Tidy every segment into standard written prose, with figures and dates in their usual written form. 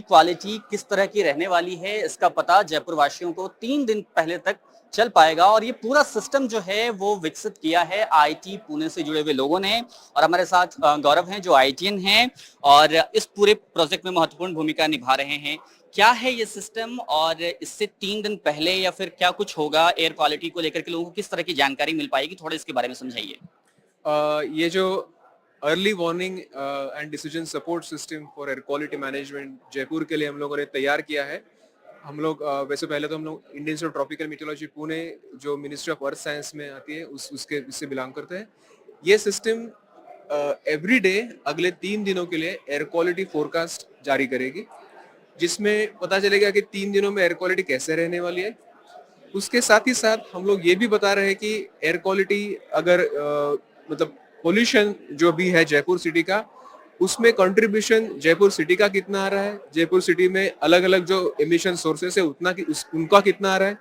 Quality किस तरह की रहने वाली है, इसका पता जयपुर वासियों को 3 दिन पहले तक चल पाएगा और ये पूरा सिस्टम जो है वो विकसित किया है आईटी पुणे से जुड़े हुए लोगों ने। और हमारे साथ गौरव हैं जो आईटीएन हैं और इस पूरे प्रोजेक्ट में महत्वपूर्ण भूमिका निभा रहे हैं। क्या है ये सिस्टम और इससे 3 दिन पहले या फिर क्या कुछ होगा एयर क्वालिटी को लेकर के लोगों को किस तरह की जानकारी मिल पाएगी, थोड़ा इसके बारे में समझाइए। ये जो early warning and decision support system for air quality management Jaipur के लिए हम लोगों ने तैयार किया है। हम लोग वैसे पहले तो हम लोग Indian institute of tropical meteorology Pune जो मिनिस्ट्री ऑफ अर्थ साइंस में आती है उसके इससे बिलोंग करते हैं। ये सिस्टम एवरी डे अगले 3 दिनों के लिए एयर क्वालिटी फोरकास्ट जारी करेगी, जिसमें पता चलेगा कि 3 दिनों में एयर क्वालिटी कैसे रहने वाली है। उसके साथ ही साथ हम लोग ये भी बता रहे हैं कि एयर क्वालिटी अगर मतलब पोल्यूशन जो भी है जयपुर सिटी का, उसमें कंट्रीब्यूशन जयपुर सिटी का कितना आ रहा है, जयपुर सिटी में अलग अलग जो एमिशन सोर्सेस है उनका कितना आ रहा है।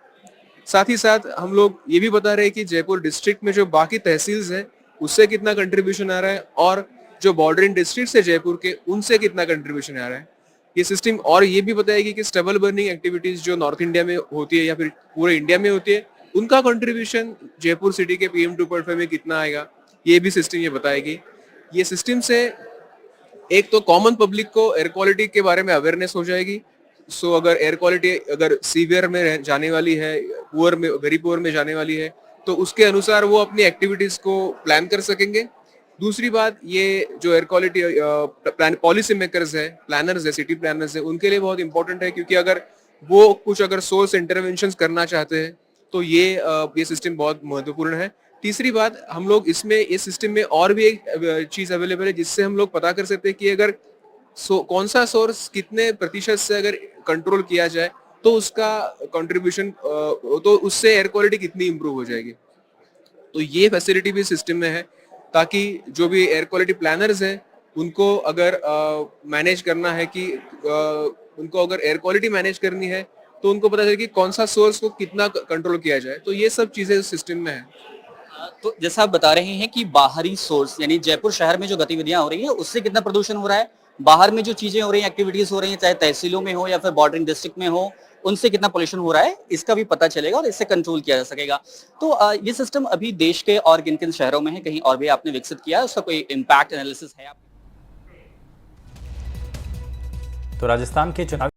साथ ही साथ हम लोग ये भी बता रहे हैं कि जयपुर डिस्ट्रिक्ट में जो बाकी तहसील्स है उससे कितना कंट्रीब्यूशन आ रहा है और जो बॉर्डरिंग डिस्ट्रिक्ट है जयपुर के उनसे कितना कंट्रीब्यूशन आ रहा है। ये सिस्टम और ये भी बताएगी कि स्टबल बर्निंग एक्टिविटीज जो नॉर्थ इंडिया में होती है या फिर पूरे इंडिया में होती है, उनका कंट्रीब्यूशन जयपुर सिटी के PM 2.5 में कितना आएगा, ये भी सिस्टम ये बताएगी। ये सिस्टम से एक तो कॉमन पब्लिक को एयर क्वालिटी के बारे में अवेयरनेस हो जाएगी। सो अगर एयर क्वालिटी अगर सीवियर में जाने वाली है, पुअर में, वेरी पुअर में जाने वाली है, तो उसके अनुसार वो अपनी एक्टिविटीज को प्लान कर सकेंगे। दूसरी बात, ये जो एयर क्वालिटी पॉलिसी मेकर्स है, प्लानर्स है, सिटी प्लानर्स है, उनके लिए बहुत इंपॉर्टेंट है, क्योंकि अगर वो कुछ अगर सोर्स इंटरवेंशन करना चाहते हैं तो ये सिस्टम बहुत महत्वपूर्ण है। तीसरी बात, हम लोग इसमें इस सिस्टम में और भी एक चीज अवेलेबल है जिससे हम लोग पता कर सकते हैं कि अगर कौन सा सोर्स कितने प्रतिशत से अगर कंट्रोल किया जाए तो उसका कंट्रीब्यूशन तो उससे एयर क्वालिटी कितनी इंप्रूव हो जाएगी। तो ये फैसिलिटी भी सिस्टम में है, ताकि जो भी एयर क्वालिटी प्लानर्स हैं उनको अगर मैनेज करना है कि उनको अगर एयर क्वालिटी मैनेज करनी है तो उनको पता चले कि कौन सा सोर्स को कितना कंट्रोल किया जाए। तो ये सब चीजें सिस्टम में है। तो जैसा आप बता रहे हैं कि बाहरी सोर्स यानी जयपुर शहर में जो गतिविधियां हो रही हैं उससे कितना प्रदूषण हो रहा है, बाहर में जो चीजें हो रही हैं, एक्टिविटीज हो रही हैं, चाहे तहसीलों में हो या फिर बॉर्डरिंग डिस्ट्रिक्ट में हो, उनसे कितना पोल्यूशन हो रहा है, इसका भी पता चलेगा और इससे कंट्रोल किया जा सकेगा। तो ये सिस्टम अभी देश के और किन किन शहरों में है, कहीं और भी आपने विकसित किया है, उसका कोई इम्पैक्ट एनालिसिस है? तो राजस्थान के चुनाव